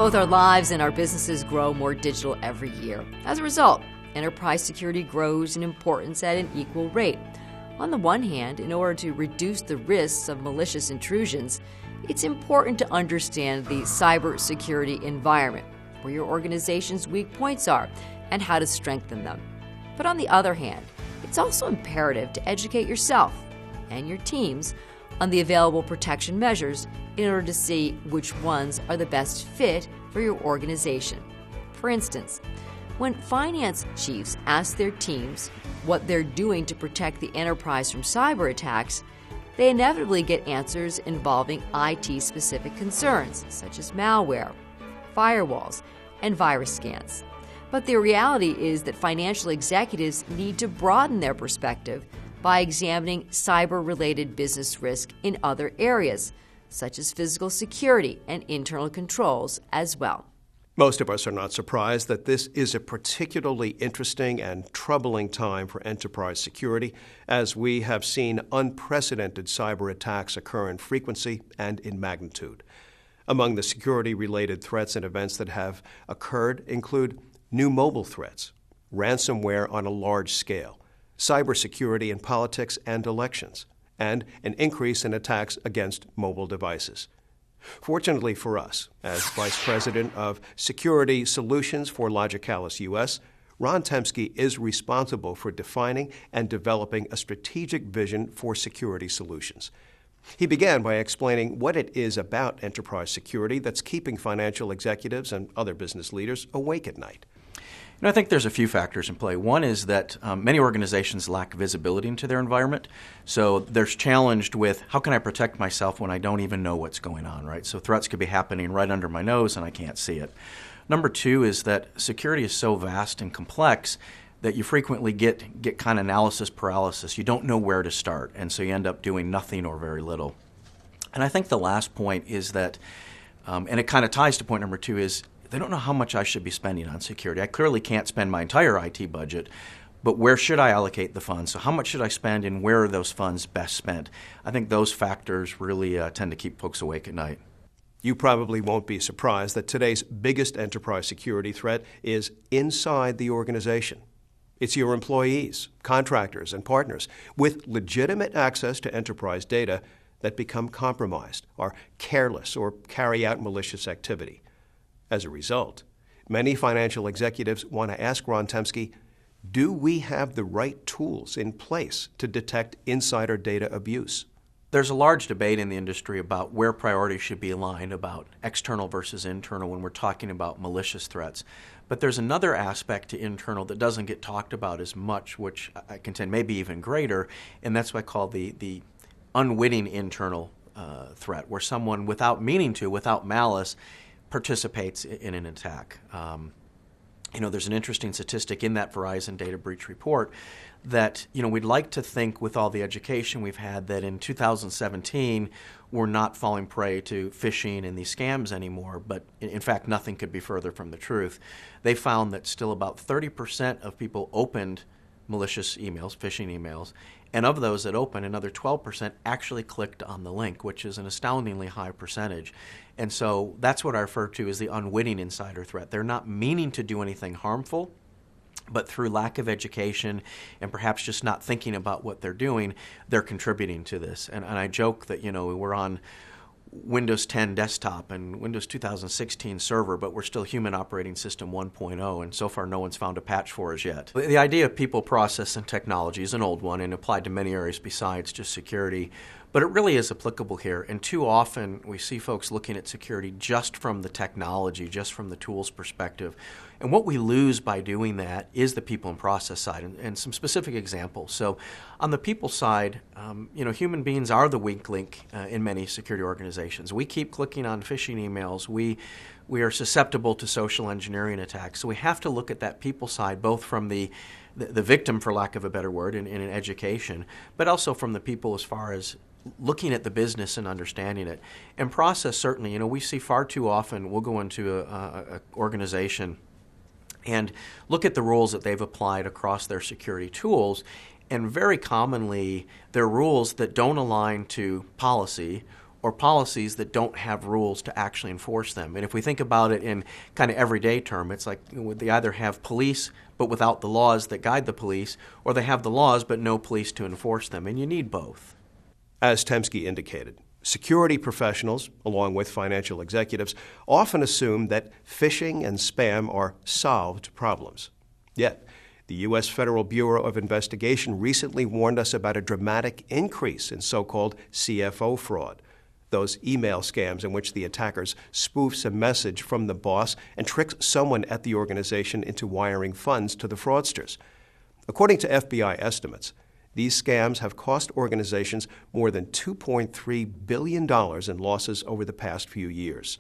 Both our lives and our businesses grow more digital every year. As a result, enterprise security grows in importance at an equal rate. On the one hand, in order to reduce the risks of malicious intrusions, it's important to understand the cybersecurity environment, where your organization's weak points are, and how to strengthen them. But on the other hand, it's also imperative to educate yourself and your teams on the available protection measures in order to see which ones are the best fit for your organization. For instance, when finance chiefs ask their teams what they're doing to protect the enterprise from cyber attacks, they inevitably get answers involving IT-specific concerns, such as malware, firewalls, and virus scans. But the reality is that financial executives need to broaden their perspective by examining cyber-related business risk in other areas, such as physical security and internal controls as well. Most of us are not surprised that this is a particularly interesting and troubling time for enterprise security, as we have seen unprecedented cyber attacks occur in frequency and in magnitude. Among the security-related threats and events that have occurred include new mobile threats, ransomware on a large scale, cybersecurity in politics and elections, and an increase in attacks against mobile devices. Fortunately for us, as Vice President of Security Solutions for Logicalis US, Ron Temske is responsible for defining and developing a strategic vision for security solutions. He began by explaining what it is about enterprise security that's keeping financial executives and other business leaders awake at night. I think there's a few factors in play. One is that many organizations lack visibility into their environment. So they're challenged with, how can I protect myself when I don't even know what's going on, right? So threats could be happening right under my nose and I can't see it. Number two is that security is so vast and complex that you frequently get kind of analysis paralysis. You don't know where to start, and so you end up doing nothing or very little. And I think the last point is that, and it kind of ties to point number two, is they don't know how much I should be spending on security. I clearly can't spend my entire IT budget, but where should I allocate the funds? So how much should I spend and where are those funds best spent? I think those factors really tend to keep folks awake at night. You probably won't be surprised that today's biggest enterprise security threat is inside the organization. It's your employees, contractors, and partners with legitimate access to enterprise data that become compromised, are careless, or carry out malicious activity. As a result, many financial executives want to ask Ron Temske, do we have the right tools in place to detect insider data abuse? There's a large debate in the industry about where priorities should be aligned about external versus internal when we're talking about malicious threats. But there's another aspect to internal that doesn't get talked about as much, which I contend may be even greater, and that's what I call the unwitting internal threat, where someone, without meaning to, without malice, participates in an attack. There's an interesting statistic in that Verizon data breach report that, we'd like to think with all the education we've had that in 2017 we're not falling prey to phishing and these scams anymore, but in fact nothing could be further from the truth. They found that still about 30% of people opened malicious emails, phishing emails, and of those that opened, another 12% actually clicked on the link, which is an astoundingly high percentage. And so that's what I refer to as the unwitting insider threat. They're not meaning to do anything harmful, but through lack of education and perhaps just not thinking about what they're doing, they're contributing to this. And I joke that, we're on Windows 10 desktop and Windows 2016 server, but we're still human operating system 1.0, and so far no one's found a patch for us yet. The idea of people, process, and technology is an old one and applied to many areas besides just security, but it really is applicable here. And too often we see folks looking at security just from the technology, just from the tools perspective. And what we lose by doing that is the people and process side, and some specific examples. So on the people side, human beings are the weak link in many security organizations. We keep clicking on phishing emails. We are susceptible to social engineering attacks. So we have to look at that people side, both from the victim, for lack of a better word, in an education, but also from the people as far as looking at the business and understanding it. And process, certainly, we see far too often, we'll go into a organization and look at the rules that they've applied across their security tools, and very commonly they're rules that don't align to policy or policies that don't have rules to actually enforce them. And if we think about it in kind of everyday term, it's like they either have police but without the laws that guide the police, or they have the laws but no police to enforce them, and you need both. As Temske indicated, security professionals, along with financial executives, often assume that phishing and spam are solved problems. Yet, the U.S. Federal Bureau of Investigation recently warned us about a dramatic increase in so-called CFO fraud, those email scams in which the attackers spoofs a message from the boss and tricks someone at the organization into wiring funds to the fraudsters. According to FBI estimates, these scams have cost organizations more than $2.3 billion in losses over the past few years.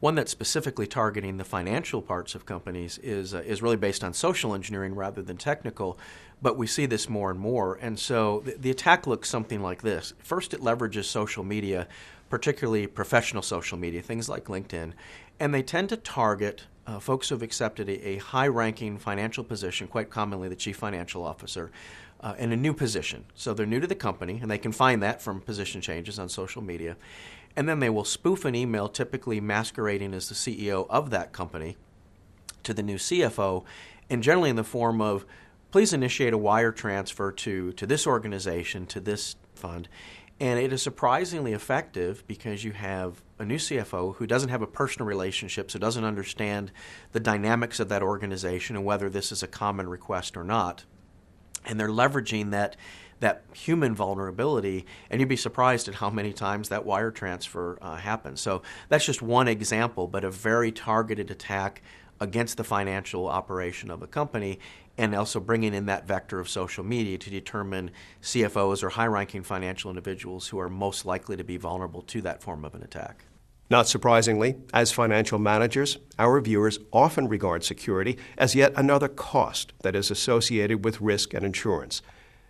One that's specifically targeting the financial parts of companies is really based on social engineering rather than technical, but we see this more and more. And so the attack looks something like this. First, it leverages social media, particularly professional social media, things like LinkedIn, and they tend to target folks who have accepted a high-ranking financial position, quite commonly the chief financial officer, in a new position. So they're new to the company, and they can find that from position changes on social media. And then they will spoof an email, typically masquerading as the CEO of that company, to the new CFO, and generally in the form of, please initiate a wire transfer to this organization, to this fund. And it is surprisingly effective because you have a new CFO who doesn't have a personal relationship, so doesn't understand the dynamics of that organization and whether this is a common request or not. And they're leveraging that human vulnerability, and you'd be surprised at how many times that wire transfer happens. So that's just one example, but a very targeted attack against the financial operation of a company, and also bringing in that vector of social media to determine CFOs or high-ranking financial individuals who are most likely to be vulnerable to that form of an attack. Not surprisingly, as financial managers, our viewers often regard security as yet another cost that is associated with risk and insurance.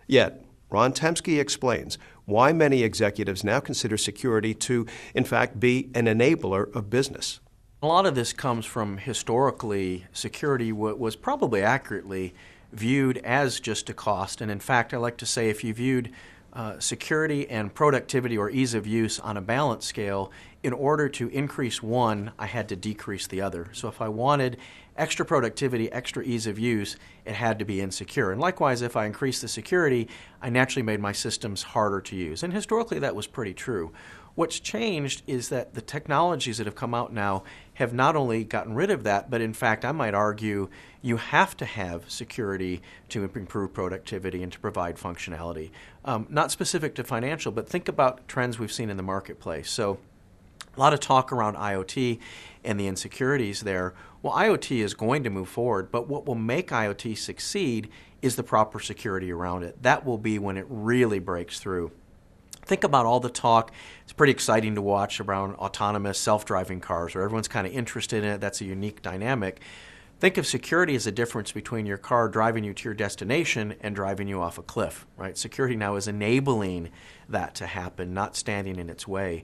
Yet, Ron Temske explains why many executives now consider security to, in fact, be an enabler of business. A lot of this comes from historically, security was probably accurately viewed as just a cost. And in fact, I like to say if you viewed security and productivity or ease of use on a balance scale, in order to increase one, I had to decrease the other. So if I wanted extra productivity, extra ease of use, it had to be insecure. And likewise, if I increased the security, I naturally made my systems harder to use. And historically, that was pretty true. What's changed is that the technologies that have come out now have not only gotten rid of that, but in fact, I might argue you have to have security to improve productivity and to provide functionality. Not specific to financial, but think about trends we've seen in the marketplace. So a lot of talk around IoT and the insecurities there. Well, IoT is going to move forward, but what will make IoT succeed is the proper security around it. That will be when it really breaks through. Think about all the talk. It's pretty exciting to watch around autonomous self-driving cars, where everyone's kind of interested in it. That's a unique dynamic. Think of security as a difference between your car driving you to your destination and driving you off a cliff, right? Security now is enabling that to happen, not standing in its way.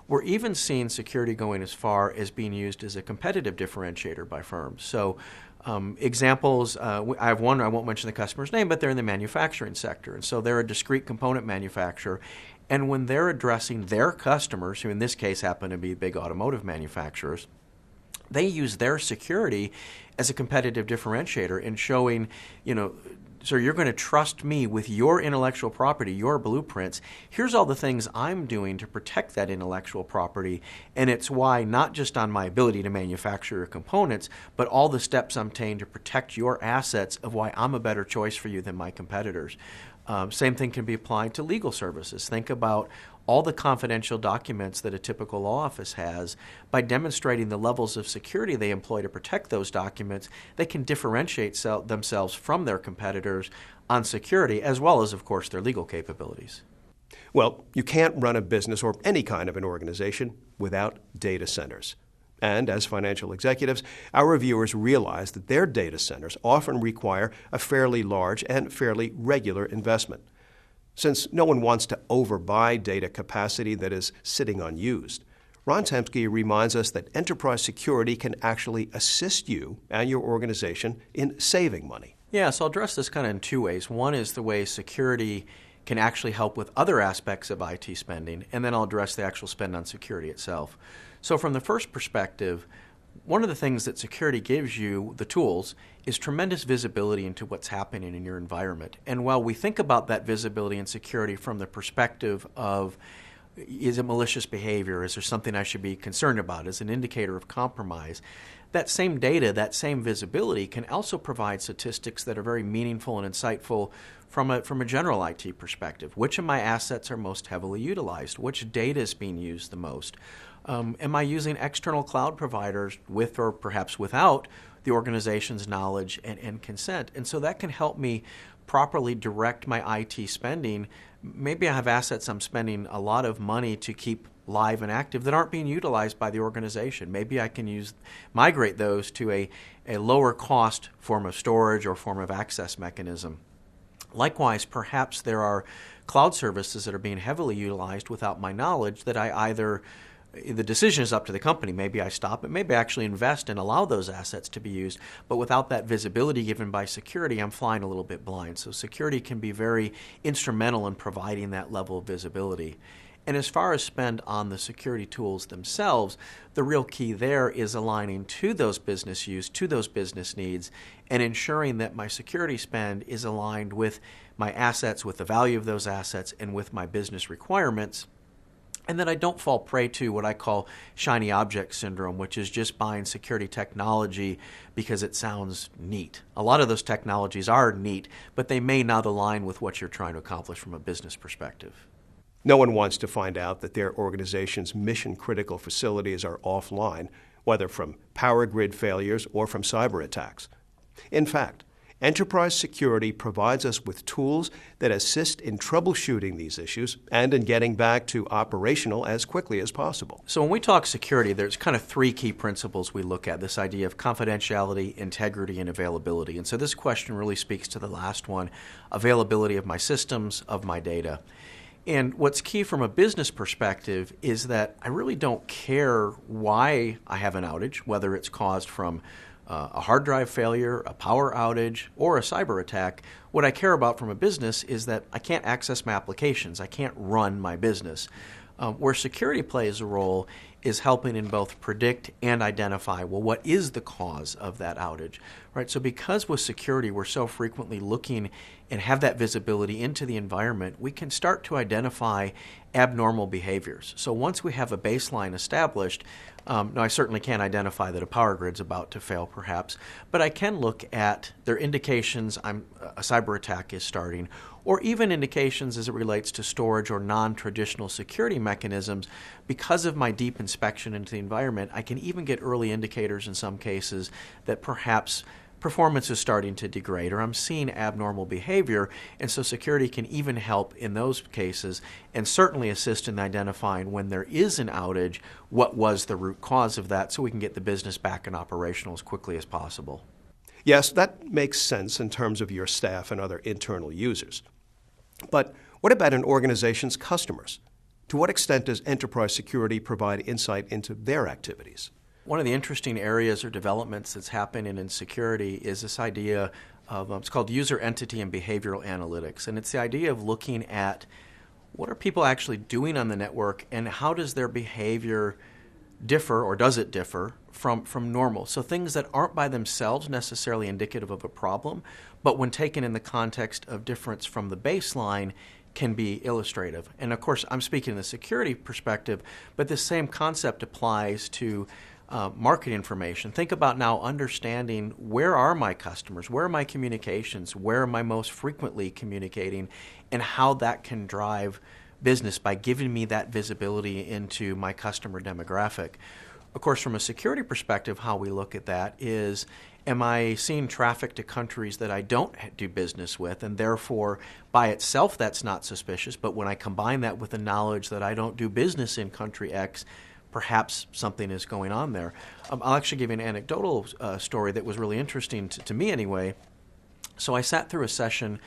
We're even seeing security going as far as being used as a competitive differentiator by firms. So examples, I have one, I won't mention the customer's name, but they're in the manufacturing sector. And so they're a discrete component manufacturer. And when they're addressing their customers, who in this case happen to be big automotive manufacturers, they use their security as a competitive differentiator in showing, so you're going to trust me with your intellectual property, your blueprints. Here's all the things I'm doing to protect that intellectual property, and it's why not just on my ability to manufacture your components, but all the steps I'm taking to protect your assets of why I'm a better choice for you than my competitors. Same thing can be applied to legal services. Think about all the confidential documents that a typical law office has. By demonstrating the levels of security they employ to protect those documents, they can differentiate themselves from their competitors on security, as well as, of course, their legal capabilities. Well, you can't run a business or any kind of an organization without data centers. And as financial executives, our viewers realize that their data centers often require a fairly large and fairly regular investment. Since no one wants to overbuy data capacity that is sitting unused, Ron Temske reminds us that enterprise security can actually assist you and your organization in saving money. Yeah, so I'll address this kind of in two ways. One is the way security can actually help with other aspects of IT spending, and then I'll address the actual spend on security itself. So from the first perspective, one of the things that security gives you, the tools, is tremendous visibility into what's happening in your environment. And while we think about that visibility and security from the perspective of, is it malicious behavior? Is there something I should be concerned about as an indicator of compromise? That same data, that same visibility can also provide statistics that are very meaningful and insightful from a general IT perspective. Which of my assets are most heavily utilized? Which data is being used the most? Am I using external cloud providers with or perhaps without the organization's knowledge and consent? And so that can help me properly direct my IT spending. Maybe I have assets I'm spending a lot of money to keep live and active that aren't being utilized by the organization. Maybe I can migrate those to a lower cost form of storage or form of access mechanism. Likewise, perhaps there are cloud services that are being heavily utilized without my knowledge that the decision is up to the company. Maybe I stop it, maybe I actually invest and allow those assets to be used. But without that visibility given by security, I'm flying a little bit blind. So security can be very instrumental in providing that level of visibility. And as far as spend on the security tools themselves, the real key there is aligning to those business use, to those business needs, and ensuring that my security spend is aligned with my assets, with the value of those assets, and with my business requirements. And that I don't fall prey to what I call shiny object syndrome, which is just buying security technology because it sounds neat. A lot of those technologies are neat, but they may not align with what you're trying to accomplish from a business perspective. No one wants to find out that their organization's mission-critical facilities are offline, whether from power grid failures or from cyber attacks. In fact, enterprise security provides us with tools that assist in troubleshooting these issues and in getting back to operational as quickly as possible. So when we talk security, there's kind of three key principles we look at, this idea of confidentiality, integrity, and availability. And so this question really speaks to the last one, availability of my systems, of my data. And what's key from a business perspective is that I really don't care why I have an outage, whether it's caused from a hard drive failure, a power outage, or a cyber attack. What I care about from a business is that I can't access my applications. I can't run my business. Where security plays a role is helping in both predict and identify, well, what is the cause of that outage, right? So because with security we're so frequently looking and have that visibility into the environment, we can start to identify abnormal behaviors. So once we have a baseline established, now I certainly can't identify that a power grid's about to fail perhaps, but I can look at their indications a cyber attack is starting, or even indications as it relates to storage or non-traditional security mechanisms. Because of my deep inspection into the environment, I can even get early indicators in some cases that perhaps performance is starting to degrade or I'm seeing abnormal behavior, and so security can even help in those cases and certainly assist in identifying when there is an outage, what was the root cause of that, so we can get the business back and operational as quickly as possible. Yes, that makes sense in terms of your staff and other internal users. But what about an organization's customers? To what extent does enterprise security provide insight into their activities? One of the interesting areas or developments that's happening in security is this idea of, it's called user entity and behavioral analytics. And it's the idea of looking at what are people actually doing on the network and how does their behavior differ, or does it differ, from normal. So things that aren't by themselves necessarily indicative of a problem, but when taken in the context of difference from the baseline can be illustrative. And of course, I'm speaking in the security perspective, but the same concept applies to market information. Think about now understanding where are my customers, where are my communications, where am I most frequently communicating, and how that can drive business by giving me that visibility into my customer demographic. Of course, from a security perspective, how we look at that is, am I seeing traffic to countries that I don't do business with, and therefore by itself that's not suspicious, but when I combine that with the knowledge that I don't do business in country X, perhaps something is going on there. I'll actually give you an anecdotal story that was really interesting to me anyway. So I sat through a session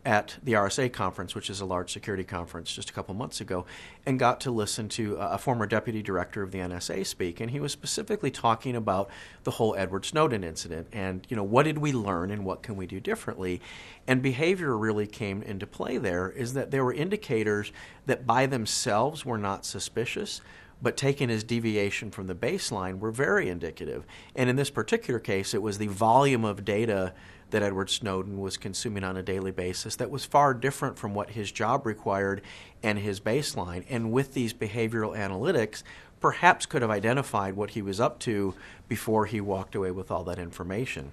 at the RSA conference, which is a large security conference, just a couple months ago, and got to listen to a former deputy director of the NSA speak, and he was specifically talking about the whole Edward Snowden incident and, what did we learn and what can we do differently? And behavior really came into play there, is that there were indicators that by themselves were not suspicious, but taken as deviation from the baseline were very indicative. And in this particular case, it was the volume of data that Edward Snowden was consuming on a daily basis that was far different from what his job required and his baseline. And with these behavioral analytics, perhaps could have identified what he was up to before he walked away with all that information.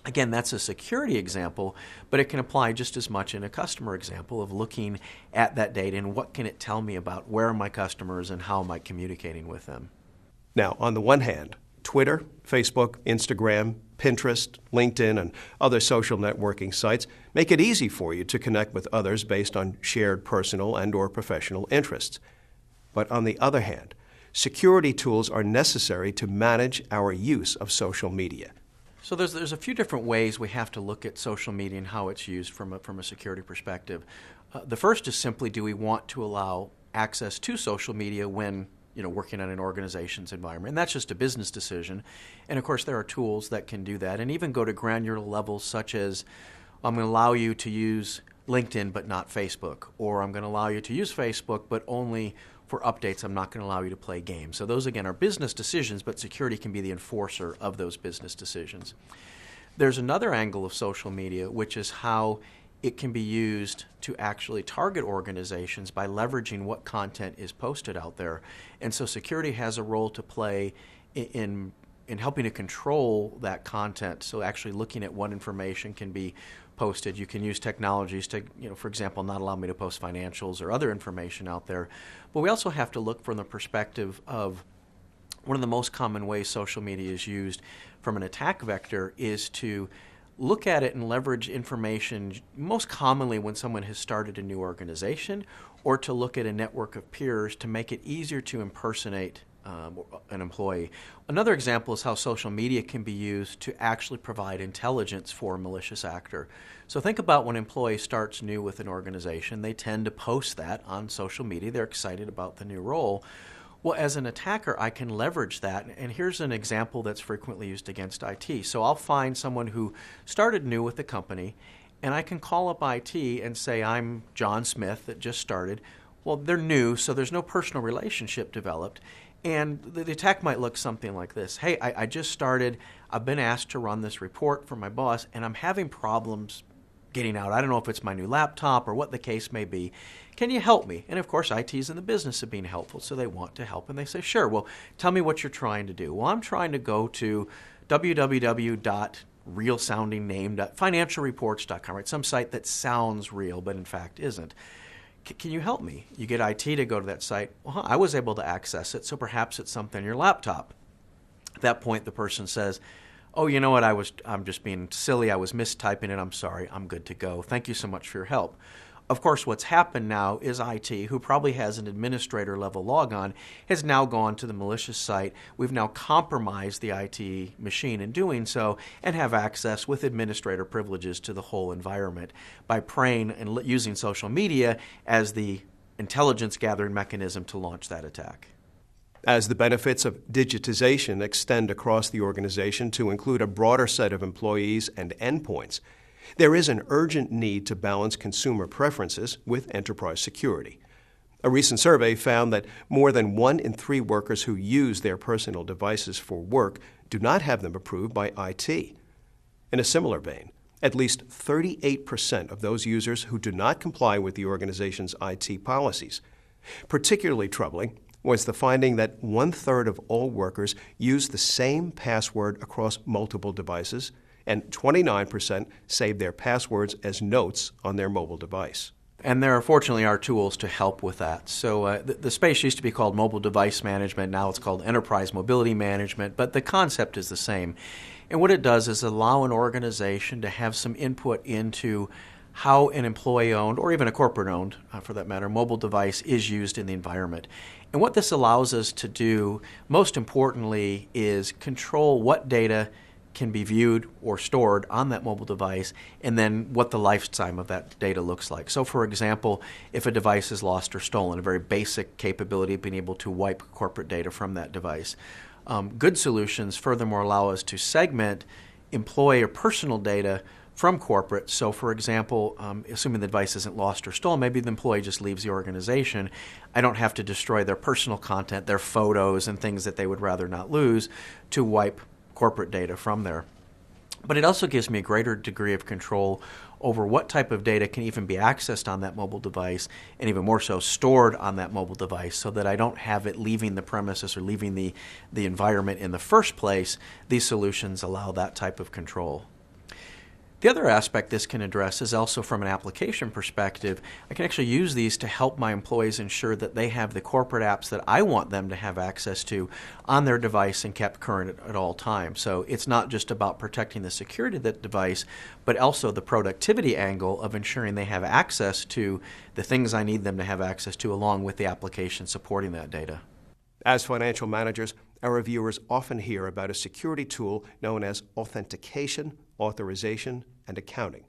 Again, that's a security example, but it can apply just as much in a customer example of looking at that data and what can it tell me about where are my customers and how am I communicating with them. Now, on the one hand, Twitter, Facebook, Instagram, Pinterest, LinkedIn, and other social networking sites make it easy for you to connect with others based on shared personal and/or professional interests. But on the other hand, security tools are necessary to manage our use of social media. So there's a few different ways we have to look at social media and how it's used from a security perspective. The first is simply, do we want to allow access to social media when working on an organization's environment? And that's just a business decision. And of course, there are tools that can do that and even go to granular levels such as, I'm going to allow you to use LinkedIn but not Facebook, or I'm going to allow you to use Facebook but only for updates. I'm not going to allow you to play games. So those, again, are business decisions, but security can be the enforcer of those business decisions. There's another angle of social media, which is how it can be used to actually target organizations by leveraging what content is posted out there. And so security has a role to play in helping to control that content. So actually looking at what information can be posted. You can use technologies to, for example, not allow me to post financials or other information out there. But we also have to look from the perspective of one of the most common ways social media is used from an attack vector is to look at it and leverage information most commonly when someone has started a new organization, or to look at a network of peers to make it easier to impersonate an employee. Another example is how social media can be used to actually provide intelligence for a malicious actor. So think about when an employee starts new with an organization, they tend to post that on social media. They're excited about the new role. Well, as an attacker, I can leverage that. And here's an example that's frequently used against IT. So I'll find someone who started new with the company, and I can call up IT and say, I'm John Smith that just started. Well, they're new, so there's no personal relationship developed. And the attack might look something like this. Hey, I just started. I've been asked to run this report for my boss, and I'm having problems getting out. I don't know if it's my new laptop or what the case may be. Can you help me? And of course, IT is in the business of being helpful, so they want to help. And they say, sure, well, tell me what you're trying to do. Well, I'm trying to go to www.realsoundingname.financialreports.com, right? Some site that sounds real, but in fact isn't. Can you help me? You get IT to go to that site. Well, I was able to access it, so perhaps it's something on your laptop. At that point, the person says, oh, you know what, I'm just being silly. I was mistyping it. I'm sorry. I'm good to go. Thank you so much for your help. Of course, what's happened now is IT, who probably has an administrator level logon, has now gone to the malicious site. We've now compromised the IT machine in doing so and have access with administrator privileges to the whole environment by preying and using social media as the intelligence gathering mechanism to launch that attack. As the benefits of digitization extend across the organization to include a broader set of employees and endpoints, there is an urgent need to balance consumer preferences with enterprise security. A recent survey found that more than 1 in 3 workers who use their personal devices for work do not have them approved by IT. In a similar vein, at least 38% of those users who do not comply with the organization's IT policies. Particularly troubling was the finding that 1/3 of all workers use the same password across multiple devices, and 29% save their passwords as notes on their mobile device. And there, fortunately, are tools to help with that. So the space used to be called mobile device management. Now it's called enterprise mobility management, but the concept is the same. And what it does is allow an organization to have some input into how an employee-owned, or even a corporate-owned, for that matter, mobile device is used in the environment. And what this allows us to do, most importantly, is control what data can be viewed or stored on that mobile device, and then what the lifetime of that data looks like. So for example, if a device is lost or stolen, a very basic capability of being able to wipe corporate data from that device. Good solutions furthermore allow us to segment employee or personal data from corporate. So for example, assuming the device isn't lost or stolen, maybe the employee just leaves the organization. I don't have to destroy their personal content, their photos and things that they would rather not lose, to wipe corporate data from there. But it also gives me a greater degree of control over what type of data can even be accessed on that mobile device, and even more so stored on that mobile device, so that I don't have it leaving the premises or leaving the environment in the first place. These solutions allow that type of control. The other aspect this can address is also from an application perspective. I can actually use these to help my employees ensure that they have the corporate apps that I want them to have access to on their device and kept current at all times. So it's not just about protecting the security of that device, but also the productivity angle of ensuring they have access to the things I need them to have access to, along with the application supporting that data. As financial managers, our reviewers often hear about a security tool known as Authentication, Authorization, and Accounting.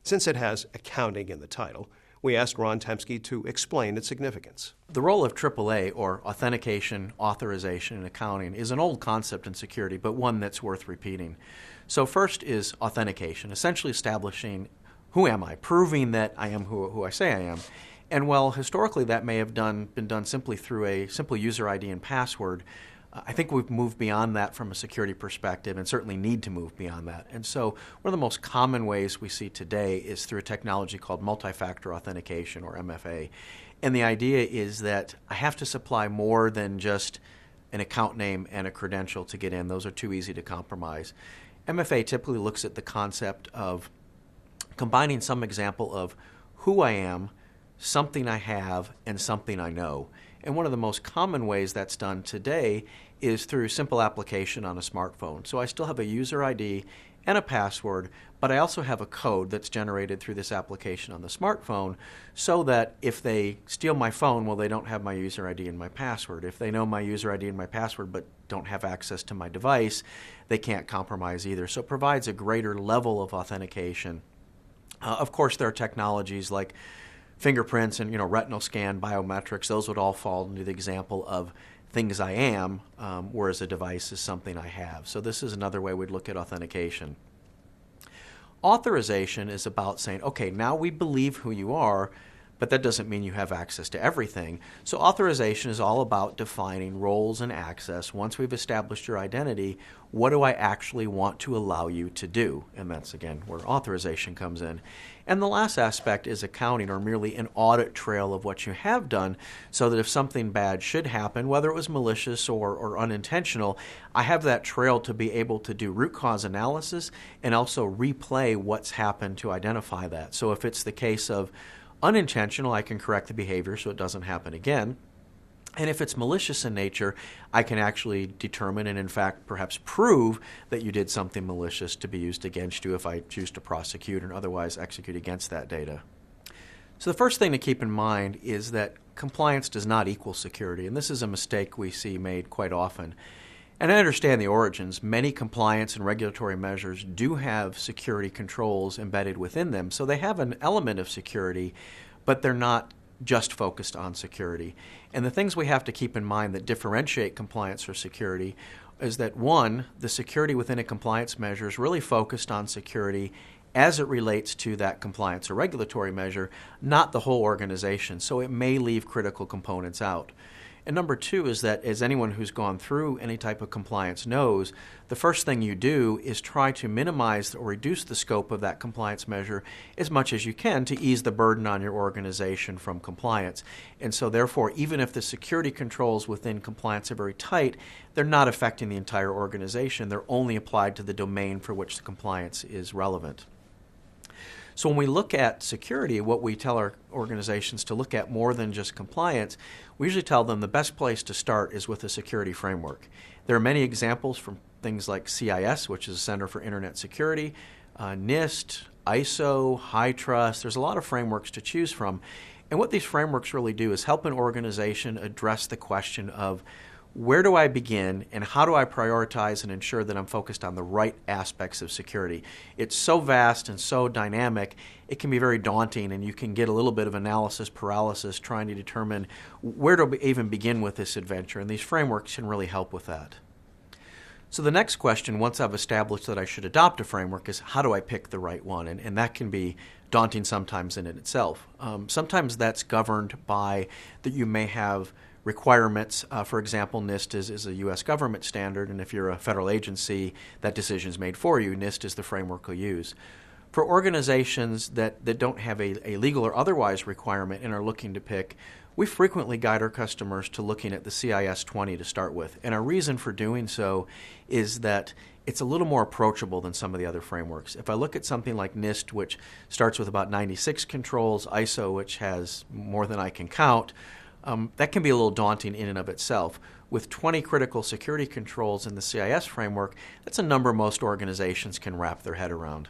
Since it has accounting in the title, we asked Ron Temske to explain its significance. The role of AAA, or Authentication, Authorization, and Accounting, is an old concept in security, but one that's worth repeating. So first is authentication, essentially establishing who am I, proving that I am who I say I am. And while historically that may have been done simply through a simple user ID and password, I think we've moved beyond that from a security perspective, and certainly need to move beyond that. And so one of the most common ways we see today is through a technology called multi-factor authentication, or MFA. And the idea is that I have to supply more than just an account name and a credential to get in. Those are too easy to compromise. MFA typically looks at the concept of combining some example of who I am, something I have, and something I know. And one of the most common ways that's done today is through simple application on a smartphone. So I still have a user ID and a password, but I also have a code that's generated through this application on the smartphone, so that if they steal my phone, well, they don't have my user ID and my password. If they know my user ID and my password but don't have access to my device, they can't compromise either. So it provides a greater level of authentication. Of course, there are technologies like fingerprints and retinal scan, biometrics. Those would all fall into the example of things I am, whereas a device is something I have. So this is another way we'd look at authentication. Authorization is about saying, okay, now we believe who you are, but that doesn't mean you have access to everything. So authorization is all about defining roles and access. Once we've established your identity, what do I actually want to allow you to do? And that's, again, where authorization comes in. And the last aspect is accounting, or merely an audit trail of what you have done, so that if something bad should happen, whether it was malicious or unintentional, I have that trail to be able to do root cause analysis and also replay what's happened to identify that. So if it's the case of unintentional, I can correct the behavior so it doesn't happen again. And if it's malicious in nature, I can actually determine and, in fact, perhaps prove that you did something malicious to be used against you if I choose to prosecute and otherwise execute against that data. So the first thing to keep in mind is that compliance does not equal security, and this is a mistake we see made quite often. And I understand the origins. Many compliance and regulatory measures do have security controls embedded within them, so they have an element of security, but they're not just focused on security. And the things we have to keep in mind that differentiate compliance from security is that, one, the security within a compliance measure is really focused on security as it relates to that compliance or regulatory measure, not the whole organization. So it may leave critical components out. And number two is that, as anyone who's gone through any type of compliance knows, the first thing you do is try to minimize or reduce the scope of that compliance measure as much as you can to ease the burden on your organization from compliance. And so therefore, even if the security controls within compliance are very tight, they're not affecting the entire organization. They're only applied to the domain for which the compliance is relevant. So when we look at security, what we tell our organizations to look at more than just compliance, we usually tell them the best place to start is with a security framework. There are many examples from things like CIS, which is a Center for Internet Security, NIST, ISO, HITRUST. There's a lot of frameworks to choose from. And what these frameworks really do is help an organization address the question of, where do I begin and how do I prioritize and ensure that I'm focused on the right aspects of security? It's so vast and so dynamic, it can be very daunting, and you can get a little bit of analysis paralysis trying to determine where to even begin with this adventure, and these frameworks can really help with that. So the next question, once I've established that I should adopt a framework, is how do I pick the right one? And that can be daunting sometimes in it itself. Sometimes that's governed by that you may have requirements. For example, NIST is a U.S. government standard, and if you're a federal agency, that decision is made for you. NIST is the framework you'll use. For organizations that don't have a legal or otherwise requirement and are looking to pick, we frequently guide our customers to looking at the CIS 20 to start with. And our reason for doing so is that it's a little more approachable than some of the other frameworks. If I look at something like NIST, which starts with about 96 controls, ISO, which has more than I can count, that can be a little daunting in and of itself. With 20 critical security controls in the CIS framework, that's a number most organizations can wrap their head around.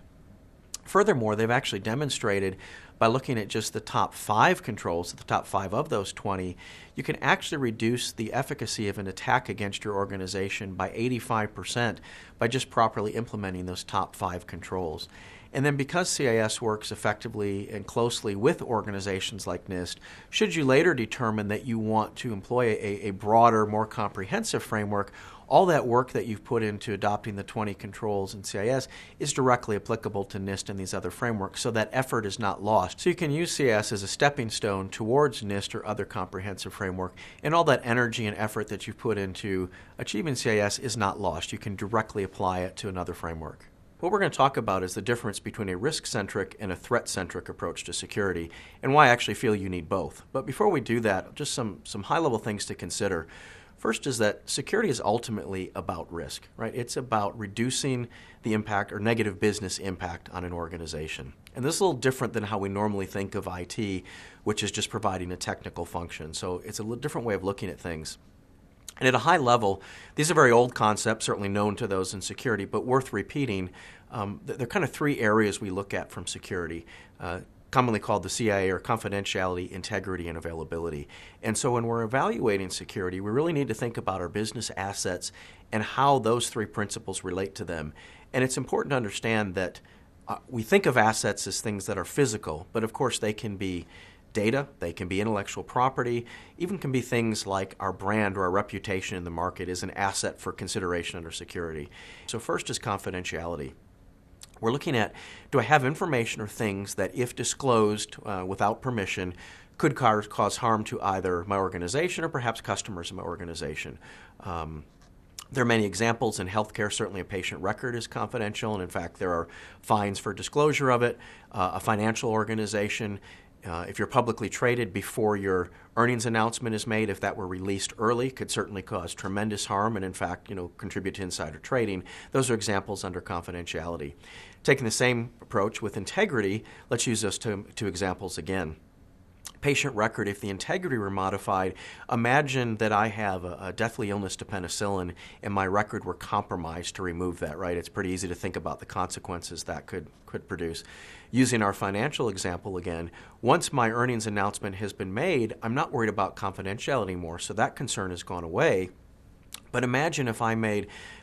Furthermore, they've actually demonstrated by looking at just the top 5 controls, the top 5 of those 20, you can actually reduce the efficacy of an attack against your organization by 85% by just properly implementing those top 5 controls. And then because CIS works effectively and closely with organizations like NIST, should you later determine that you want to employ a broader, more comprehensive framework, all that work that you've put into adopting the 20 controls in CIS is directly applicable to NIST and these other frameworks, so that effort is not lost. So you can use CIS as a stepping stone towards NIST or other comprehensive framework, and all that energy and effort that you've put into achieving CIS is not lost. You can directly apply it to another framework. What we're going to talk about is the difference between a risk-centric and a threat-centric approach to security, and why I actually feel you need both. But before we do that, just some high-level things to consider. First is that security is ultimately about risk, right? It's about reducing the impact or negative business impact on an organization. And this is a little different than how we normally think of IT, which is just providing a technical function. So it's a little different way of looking at things. And at a high level, these are very old concepts, certainly known to those in security, but worth repeating. There are kind of 3 areas we look at from security, commonly called the CIA, or confidentiality, integrity, and availability. And so when we're evaluating security, we really need to think about our business assets and how those 3 principles relate to them. And it's important to understand that we think of assets as things that are physical, but of course they can be data, they can be intellectual property, even can be things like our brand or our reputation in the market is an asset for consideration under security. So first is confidentiality. We're looking at, do I have information or things that if disclosed without permission could cause harm to either my organization or perhaps customers in my organization? There are many examples in healthcare. Certainly a patient record is confidential, and in fact there are fines for disclosure of it. A financial organization, if you're publicly traded before your earnings announcement is made, if that were released early, could certainly cause tremendous harm and, in fact, contribute to insider trading. Those are examples under confidentiality. Taking the same approach with integrity, let's use those two examples again. Patient record, if the integrity were modified, imagine that I have a deathly illness to penicillin and my record were compromised to remove that, right? It's pretty easy to think about the consequences that could produce. Using our financial example again, once my earnings announcement has been made, I'm not worried about confidentiality anymore, so that concern has gone away. But imagine if I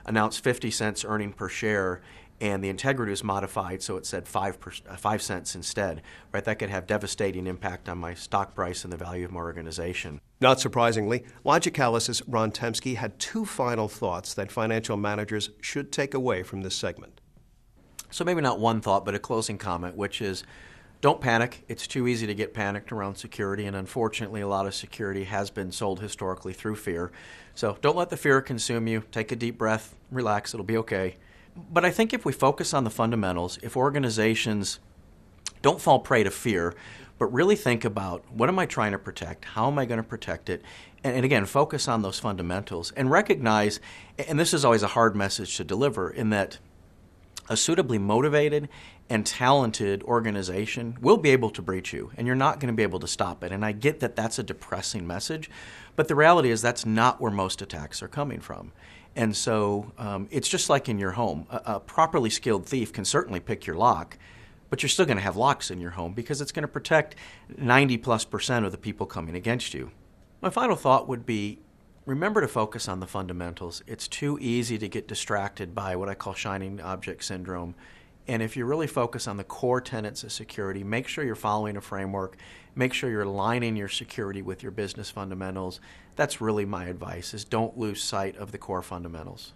announced 50 cents earning per share and the integrity was modified so it said 5 cents instead, right? That could have devastating impact on my stock price and the value of my organization. Not surprisingly, Logicalis' Ron Temske had 2 final thoughts that financial managers should take away from this segment. So maybe not one thought, but a closing comment, which is don't panic. It's too easy to get panicked around security, and unfortunately a lot of security has been sold historically through fear. So don't let the fear consume you. Take a deep breath, relax, it'll be okay. But I think if we focus on the fundamentals, if organizations don't fall prey to fear, but really think about what am I trying to protect, how am I going to protect it, and again, focus on those fundamentals and recognize, and this is always a hard message to deliver, in that a suitably motivated and talented organization will be able to breach you, and you're not going to be able to stop it. And I get that that's a depressing message, but the reality is that's not where most attacks are coming from. And so it's just like in your home. A properly skilled thief can certainly pick your lock, but you're still going to have locks in your home because it's going to protect 90+% of the people coming against you. My final thought would be, remember to focus on the fundamentals. It's too easy to get distracted by what I call shining object syndrome. And if you really focus on the core tenets of security, make sure you're following a framework, make sure you're aligning your security with your business fundamentals. That's really my advice, is don't lose sight of the core fundamentals.